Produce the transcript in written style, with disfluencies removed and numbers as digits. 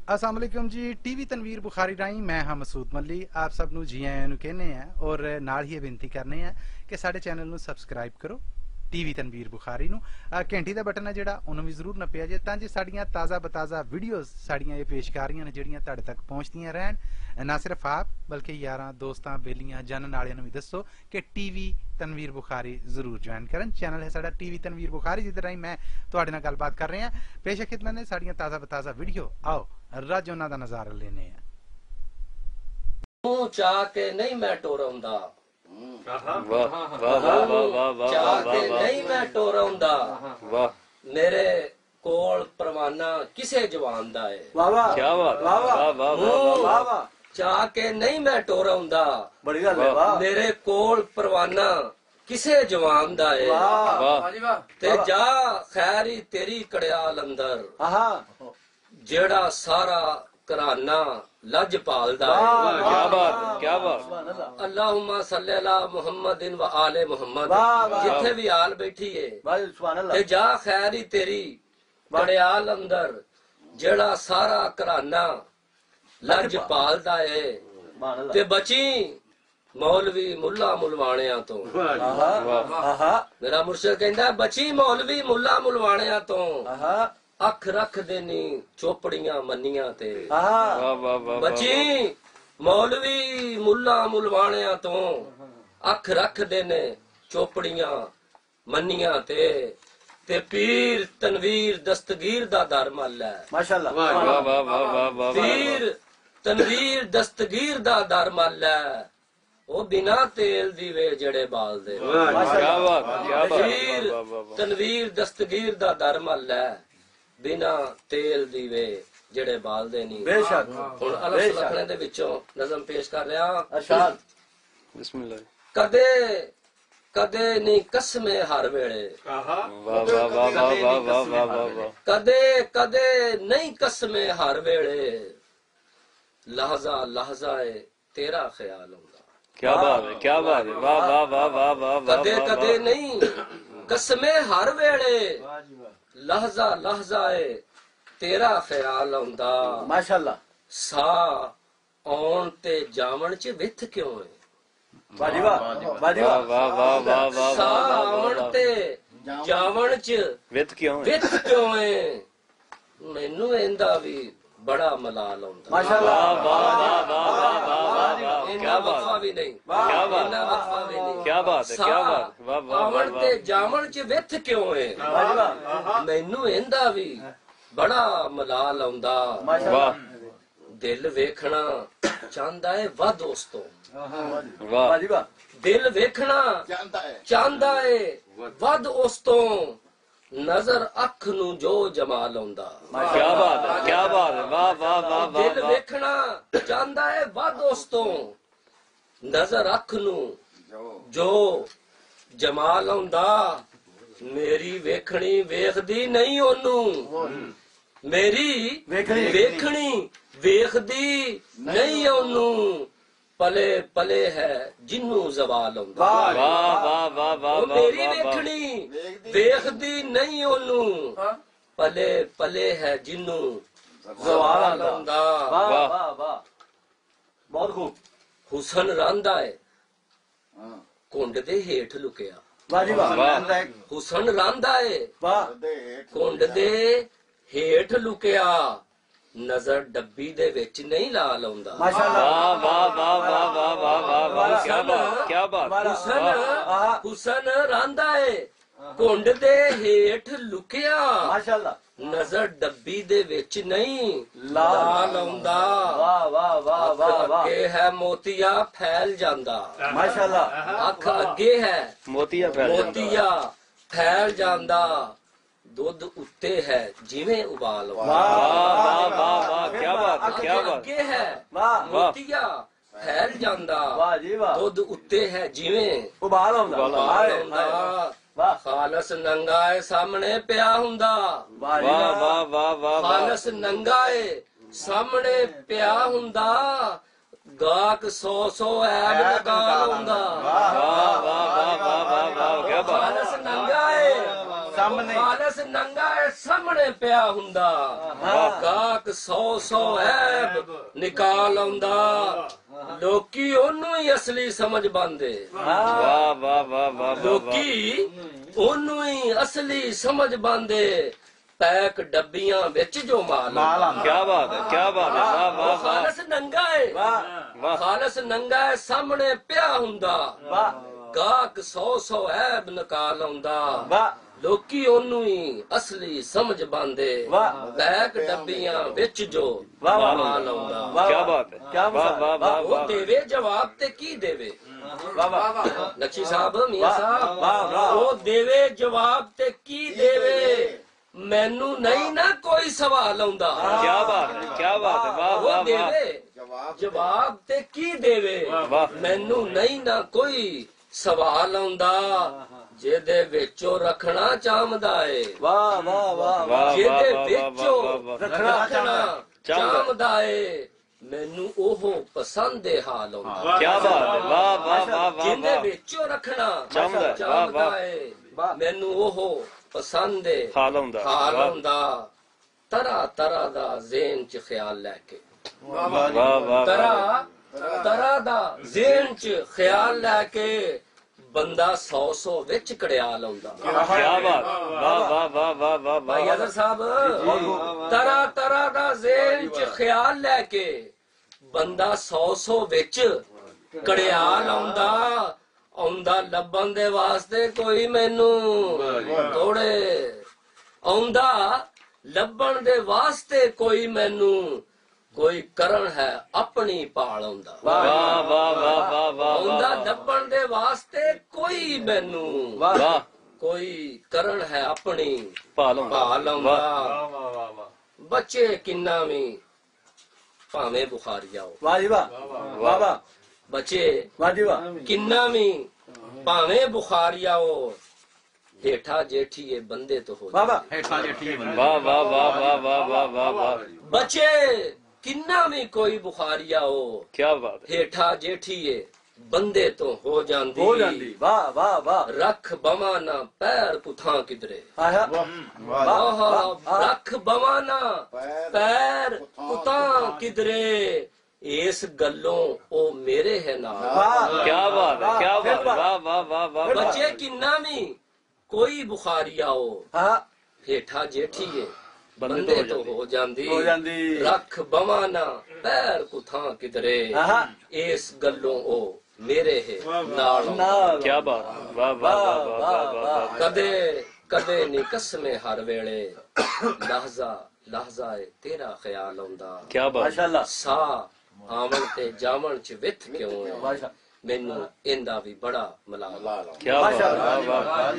अस्सलाम वालेकुम जी। टीवी तनवीर बुखारी राही मैं हाँ मसूद मल्ली आप सब नू जी आयां नू कहने हैं और नाल ही बेनती करने हैं कि साडे चैनल नू सबसक्राइब करो टीवी तनवीर बुखारी नू। घंटी दा बटन है जिहड़ा उन्होंने भी जरूर नप्पिया जे तां जे साडियां ताज़ा बताज़ा वीडियोज़ साडियां ये पेशकारियां ने जिहड़ियां तुहाडे तक पहुंचदियां रहन। ना सिर्फ आप बल्कि यारां दोस्तां बेलियां जानन वालियां नू भी दसो कि टीवी तनवीर बुखारी जरूर ज्वाइन करन। चैनल है साडा टीवी तनवीर बुखारी जिहदे राही मैं तुहाडे नाल गलबात कर रहे हैं। पेश है खिदमत ने साडियां ताज़ा बताज़ा वीडियो। आओ रज उन्हां दा नज़ारा लेने हैं। चाह के नहीं मैं टोराउंदा नहीं मैं टोराउंदा मेरे कोल परवाना किसे जवान दा है। क्या बात चाह के नहीं मैं टोराउंदा मेरे कोल परवाना किसे जवान दा है। ते जा खैरी तेरी कड़ियाल अंदर जेड़ा सारा घराना लज पालदा है। क्या बात अल्लाहुम्मा सल्ली अला मुहम्मदिन व आले मुहम्मद। जिथे भी आल बैठी है ते जा खैरी तेरी कड़ियाल अंदर जेड़ा सारा घराना लज पालदा है। ते बची मौलवी मुल्ला मुलवाणियां तो। मेरा मुर्शिद कहंदा बची मौलवी मुल्ला मुलवाणियां तो अख रख देनी चोपड़ियां मनियां ते। बची मौलवी मुल्ला मुलवाणियां तो अख रख देने चोपड़ियां मनियां ते पीर तनवीर दस्तगीर दा दर मल है। माशाअल्लाह पीर तनवीर दस्तगीर दा दर मल है। ओ बिना तेल दी वे जड़े बाल दे। पीर तनवीर दस्तगीर दा दर मल है बिना तेल दी वे जड़े बाल दे नहीं। बेशक हुन अलग लखने दे विचों नज़म पेश कर रहा। अरशाद बिस्मिल्लाह। कदे कदे नहीं कसमे हर वेले। कदे कदे नहीं कसमे हर वेले लहजा लहजा है तेरा ख्याल होगा। क्या बात है क्या बात है। वाह वाह वाह वाह वाह। कदे कदे नहीं कसमे हर वेले लहजा लहजा है तेरा ख्याल आउंदा। माशाअल्लाह। सा आउण ते जावण च विथ क्यों है। वाह वाह वाह वाह। सा आउण ते जावण च विथ क्यों है मैनू इंदा भी बड़ा मलाल आउंदा। माशाअल्लाह। वाह वाह वाह वाह। क्या बात भी नहीं क्या बात क्या बात है क्या बात। वाह वाह आवण ते जावण च विथ क्यों है मैनू इंदा भी बड़ा मलाल आउंदा। वाह दिल वेखना चाहंदा है वा दोस्तों। वाह दिल वेखना चाहंदा है वध उस तो नजर अख नू जो जमाल आउंदा। क्या बात है क्या बात है। वाह वाह वाह। दिल वेखना चाहंदा है वध उस तो नजर अख नू जो जमाल आउंदा। मेरी वेखनी वेखदी नहीं ओनू मेरी वेखनी वेखदी नहीं ओनू पले पले है जिन्नू जवाल आउंदा। मेरी वेखनी वेखदी नहीं ओनू पले पले है जिन्नू जवाल आउंदा। बहुत खूब। हुसन रंदा है कुंड दे हेठ लुकिया। हुसन रंदा है कुंड दे हेठ लुकिया नजर डब्बी दे विच नहीं ला लाउंदा। क्या बात। हुसन रंदा है कुंड दे हेठ लुकिया नजर डब्बी दे विच नहीं ला लाउंदा। अगे है मोतिया फैल जांदा। माशाअल्लाह। अख अगे है मोतिया फैल जांदा। दुध उत्ते है जिवें उबाल। क्या बात क्या बात। अगे है मोतिया फैल जांदा। दुध उत्ते है जिवें उबाल आउंदा। खालस नंगाए सामने पिया हुंदा। खालस नंगाए सामने पिया हुंदा गाक 100 ऐब लगा हुंदा। खालस नंगाए ਖਾਲਸ ਨੰਗਾ ਏ ਸਾਹਮਣੇ ਪਿਆ ਹੁੰਦਾ ਗਾਕ 100 ਐਬ ਨਿਕਾਲ ਆਉਂਦਾ ਲੋਕੀ ਉਹਨੂੰ ਹੀ ਅਸਲੀ ਸਮਝ ਬੰਦੇ ਵਾਹ ਵਾਹ ਵਾਹ ਵਾਹ ਲੋਕੀ ਉਹਨੂੰ ਹੀ ਅਸਲੀ ਸਮਝ ਬੰਦੇ ਪੈਕ ਡੱਬੀਆਂ ਵਿੱਚ ਜੋ ਮਾਲ ਕੀ ਬਾਤ ਹੈ ਕੀ ਬਾਤ ਹੈ ਵਾਹ ਵਾਹ ਵਾਹ ਖਾਲਸ ਨੰਗਾ ਏ ਵਾਹ ਖਾਲਸ ਨੰਗਾ ਏ ਸਾਹਮਣੇ ਪਿਆ ਹੁੰਦਾ ਗਾਕ 100 ਐਬ ਨਿਕਾਲ ਆਉਂਦਾ ਲੋਕੀ ਉਹਨੂੰ ਹੀ ਅਸਲੀ ਸਮਝ ਬੰਦੇ ਪੈਕ ਡੱਬੀਆਂ ਵਿੱਚ ਜੋ ਮਾਲ ਆਉਂਦਾ ਕੀ ਬਾਤ ਹੈ ਵਾਹ ਵਾਹ ਵਾਹ ਉਹ ਦੇਵੇ ਜਵਾਬ ਤੇ ਕੀ ਦੇਵੇ ਨਕਸ਼ੀ ਸਾਹਿਬ ਮੀਆਂ ਸਾਹਿਬ ਉਹ ਦੇਵੇ ਜਵਾਬ ਤੇ ਕੀ ਦੇਵੇ ਮੈਨੂੰ ਨਹੀਂ ਨਾ ਕੋਈ ਸਵਾਲ ਆਉਂਦਾ ਕੀ ਬਾਤ ਹੈ ਕੀ ਬਾਤ ਹੈ ਵਾਹ ਵਾਹ ਉਹ ਦੇਵੇ ਜਵਾਬ ਤੇ ਕੀ ਦੇਵੇ ਮੈਨੂੰ ਨਹੀਂ ਨਾ ਕੋਈ ਸਵਾਲ ਆਉਂਦਾ ਜਿਹਦੇ ਵਿੱਚੋਂ ਰੱਖਣਾ ਚਾਹੁੰਦਾ ਏ ਵਾਹ ਵਾਹ ਵਾਹ ਜਿਹਦੇ ਵਿੱਚੋਂ ਰੱਖਣਾ ਚਾਹੁੰਦਾ ਏ ਮੈਨੂੰ ਉਹ ਪਸੰਦ ਏ ਹਾਲ ਆਉਂਦਾ ਕੀ ਬਾਤ ਹੈ ਵਾਹ ਵਾਹ ਵਾਹ ਵਾਹ ਜਿਹਦੇ ਵਿੱਚੋਂ ਰੱਖਣਾ ਚਾਹੁੰਦਾ ਏ ਮੈਨੂੰ ਉਹ ਪਸੰਦ ਏ ਹਾਲ ਆਉਂਦਾ ਤਰ੍ਹਾਂ ਤਰ੍ਹਾਂ ਦਾ ਜ਼ਿਹਨ ਚ ਖਿਆਲ ਲੈ ਕੇ ਵਾਹ ਵਾਹ ਤਰ੍ਹਾਂ ਦਾ ਜ਼ਿਹਨ ਚ ਖਿਆਲ ਲੈ ਕੇ ਬੰਦਾ 100 ਵਿੱਚ ਕੜਿਆਲ ਆਉਂਦਾ ਕੀ ਬਾਤ ਵਾਹ ਵਾਹ ਵਾਹ ਵਾਹ ਵਾਹ ਭਾਈ ਅਜ਼ਰ ਸਾਹਿਬ ਤਰ੍ਹਾਂ ਦਾ ਜ਼ਿਹਨ ਚ ਖਿਆਲ ਲੈ ਕੇ ਬੰਦਾ 100 ਵਿੱਚ ਕੜਿਆਲ ਆਉਂਦਾ ਲੱਭਣ ਦੇ ਵਾਸਤੇ ਕੋਈ ਮੈਨੂੰ ਥੋੜੇ ਆਉਂਦਾ ਲੱਭਣ ਦੇ ਵਾਸਤੇ ਕੋਈ ਮੈਨੂੰ ਕੋਈ ਕਰਨ ਹੈ ਆਪਣੀ ਭਾਲ ਆਉਂਦਾ ਵਾਹ ਵਾਹ ਵਾਹ ਵਾਹ ਵਾਹ ਆਉਂਦਾ ਲੱਭਣ ਦੇ ਵਾਸਤੇ ਕੋਈ ਮੈਨੂੰ ਵਾਹ ਕੋਈ ਕਰਨ ਹੈ ਆਪਣੀ ਭਾਲ ਆਉਂਦਾ ਬੱਚੇ ਕਿੰਨਾ ਵੀ ਭਾਵੇਂ ਬੁਖਾਰੀ ਆਓ ਵਾਹ ਜੀ ਵਾਹ ਵਾਹ ਵਾਹ ਬੱਚੇ ਵਾਹ ਜੀ ਵਾਹ ਕਿੰਨਾ ਵੀ ਭਾਵੇਂ ਬੁਖਾਰੀ ਆਓ ਹੇਠਾ ਜੇਠੀਏ ਬੰਦੇ ਤੋਂ ਹੋ ਵਾਹ ਵਾਹ ਵਾਹ ਵਾਹ ਵਾਹ ਵਾਹ ਵਾਹ ਵਾਹ ਵਾਹ ਵਾਹ ਬੱਚੇ ਕਿੰਨਾ ਵੀ ਕੋਈ ਬੁਖਾਰੀ ਆਓ ਕੀ ਬਾਤ ਹੈ ਹੇਠਾ ਜੇਠੀਏ ਬੰਦੇ ਤੋਂ ਹੋ ਜਾਂਦੀ ਵਾਹ ਵਾਹ ਵਾਹ ਰੱਖ ਬਵਾਂ ਨਾ ਪੈਰ ਪੁੱਥਾਂ ਕਿਧਰੇ ਆਹਾ ਰੱਖ ਬਵਾਂ ਨਾ ਪੈਰ ਪੁੱਥਾਂ ਕਿਧਰੇ ਇਸ ਗੱਲੋਂ ਉਹ ਮੇਰੇ ਹੈ ਨਾਲ ਕੀ ਬਾਤ ਹੈ ਕੀ ਬਾਤ ਵਾਹ ਵਾਹ ਵਾਹ ਵਾਹ ਬੱਚੇ ਕਿੰਨਾ ਵੀ ਕੋਈ ਬੁਖਾਰੀ ਆਓ ਹਾਂ ਹੇਠਾ ਜੇਠੀਏ ਬੰਦੇ ਤੋਂ ਹੋ ਜਾਂਦੀ ਰੱਖ ਬਵਾਂ ਨਾ ਪੈਰ ਪੁੱਥਾਂ ਕਿਧਰੇ ਇਸ ਗੱਲੋਂ ਉਹ ਮੇਰੇ ਹੈ ਨਾਲ ਕੀ ਬਾਤ ਵਾਹ ਵਾਹ ਵਾਹ ਵਾਹ ਕਦੇ ਨੀ ਕਸਮੇ ਹਰ ਵੇਲੇ ਲਹਜ਼ਾ ਏ ਤੇਰਾ ਖਿਆਲ ਆਉਂਦਾ ਕੀ ਬਾਤ ਮਾਸ਼ਾਅੱਲਾ ਸਾਹ ਆਵਣ ਤੇ ਜਾਵਣ ਚ ਵਿਥ ਕਿਉਂ ਹੈ ਮੈਨੂੰ ਇਹਦਾ ਵੀ ਬੜਾ ਮਲਾਲ ਕੀ ਬਾਤ ਵਾਹ ਵਾਹ